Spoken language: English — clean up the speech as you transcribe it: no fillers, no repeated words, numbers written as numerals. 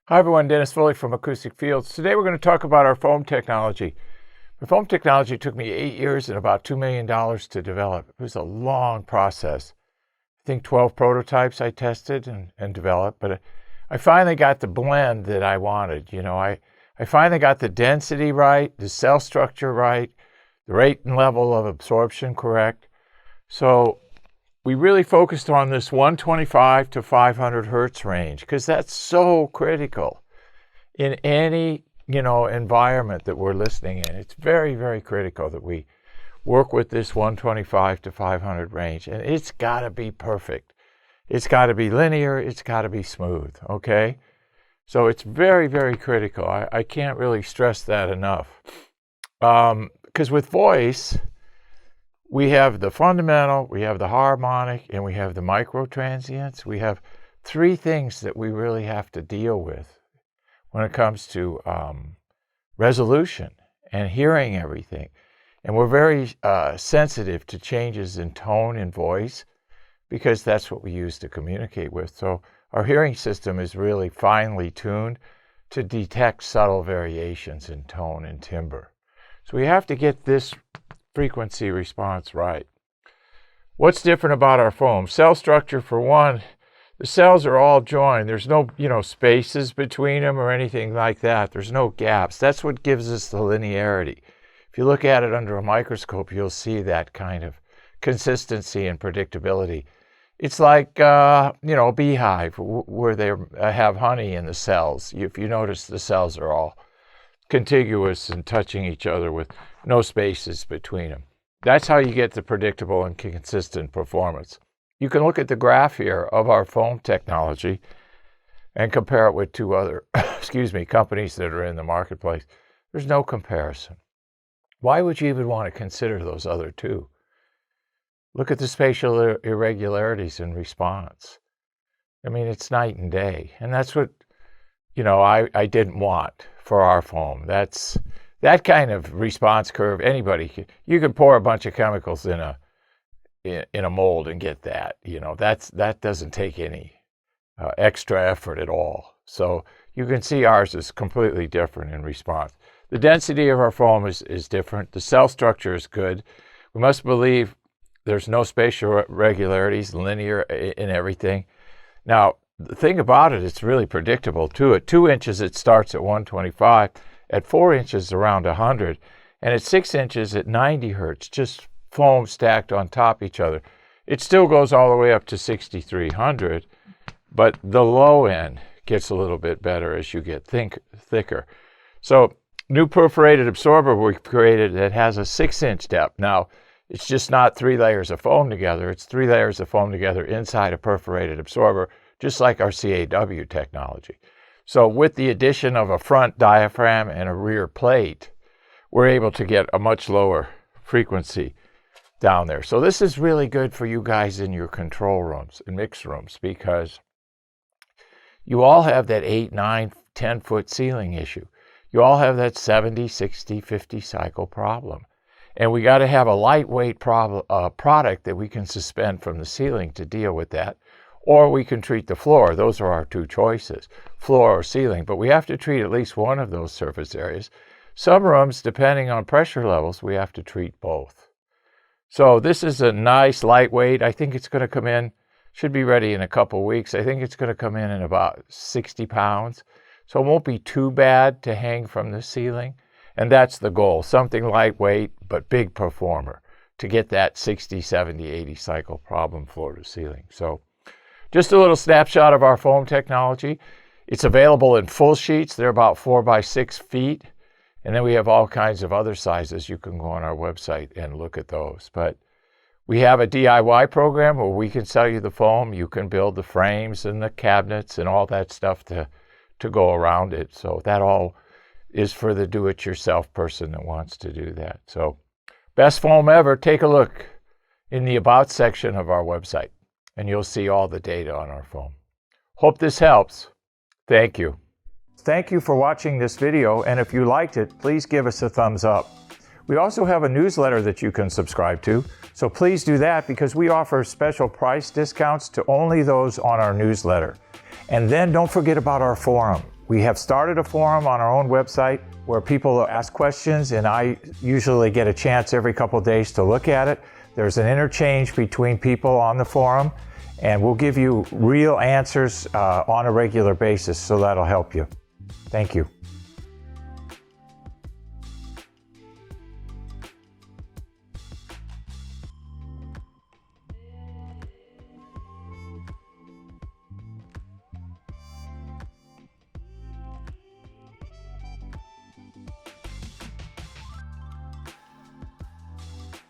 Hi everyone, Dennis Foley from Acoustic Fields. Today we're going to talk about our foam technology. The foam technology took me 8 years and about $2 million to develop. It was a long process. I think 12 prototypes I tested and developed, but I finally got the blend that I wanted. I finally got the density right, the cell structure right, the rate and level of absorption correct. So we really focused on this 125 to 500 hertz range because that's so critical in any, environment that we're listening in. It's very, very critical that we work with this 125 to 500 range, and it's got to be perfect. It's got to be linear. It's got to be smooth, okay? So it's very, very critical. I can't really stress that enough. Because with voice, we have the fundamental, we have the harmonic, and we have the microtransients. We have three things that we really have to deal with when it comes to resolution and hearing everything. And we're very sensitive to changes in tone and voice because that's what we use to communicate with. So our hearing system is really finely tuned to detect subtle variations in tone and timbre. So we have to get this frequency response right. What's different about our foam? Cell structure, for one, the cells are all joined. There's no, spaces between them or anything like that. There's no gaps. That's what gives us the linearity. If you look at it under a microscope, you'll see that kind of consistency and predictability. It's like, a beehive where they have honey in the cells. If you notice, the cells are all contiguous and touching each other with no spaces between them. That's how you get the predictable and consistent performance. You can look at the graph here of our foam technology and compare it with two other companies that are in the marketplace. There's no comparison. Why would you even want to consider those other two? Look at the spatial irregularities in response. I mean, it's night and day. And that's what, I didn't want for our foam. That's that kind of response curve. You can pour a bunch of chemicals in a mold and get that. That doesn't take any extra effort at all. So you can see ours is completely different in response. The density of our foam is different. The cell structure is good. We must believe there's no spatial irregularities, linear in everything. Now, the thing about it, it's really predictable too. At 2 inches, it starts at 125. At 4 inches, around 100. And at 6 inches, at 90 hertz, just foam stacked on top each other. It still goes all the way up to 6,300, but the low end gets a little bit better as you get thicker. So, new perforated absorber we created that has a 6-inch depth. Now, it's just not 3 layers of foam together. It's 3 layers of foam together inside a perforated absorber, just like our CAW technology. So with the addition of a front diaphragm and a rear plate, we're able to get a much lower frequency down there. So this is really good for you guys in your control rooms and mix rooms because you all have that 8, 9, 10-foot ceiling issue. You all have that 70, 60, 50 cycle problem. And we got to have a lightweight product that we can suspend from the ceiling to deal with that. Or we can treat the floor. Those are our two choices, floor or ceiling. But we have to treat at least one of those surface areas. Some rooms, depending on pressure levels, we have to treat both. So this is a nice lightweight. I think it's going to come in, should be ready in a couple weeks. I think it's going to come in about 60 pounds. So it won't be too bad to hang from the ceiling. And that's the goal, something lightweight but big performer to get that 60, 70, 80 cycle problem floor to ceiling. So just a little snapshot of our foam technology. It's available in full sheets. They're about 4 by 6 feet. And then we have all kinds of other sizes. You can go on our website and look at those. But we have a DIY program where we can sell you the foam. You can build the frames and the cabinets and all that stuff to go around it. So that all is for the do-it-yourself person that wants to do that. So best foam ever. Take a look in the About section of our website, and you'll see all the data on our foam. Hope this helps. Thank you. Thank you for watching this video, and if you liked it, please give us a thumbs up. We also have a newsletter that you can subscribe to, so please do that because we offer special price discounts to only those on our newsletter. And then don't forget about our forum. We have started a forum on our own website where people ask questions, and I usually get a chance every couple of days to look at it. There's an interchange between people on the forum, and we'll give you real answers on a regular basis, so that'll help you. Thank you.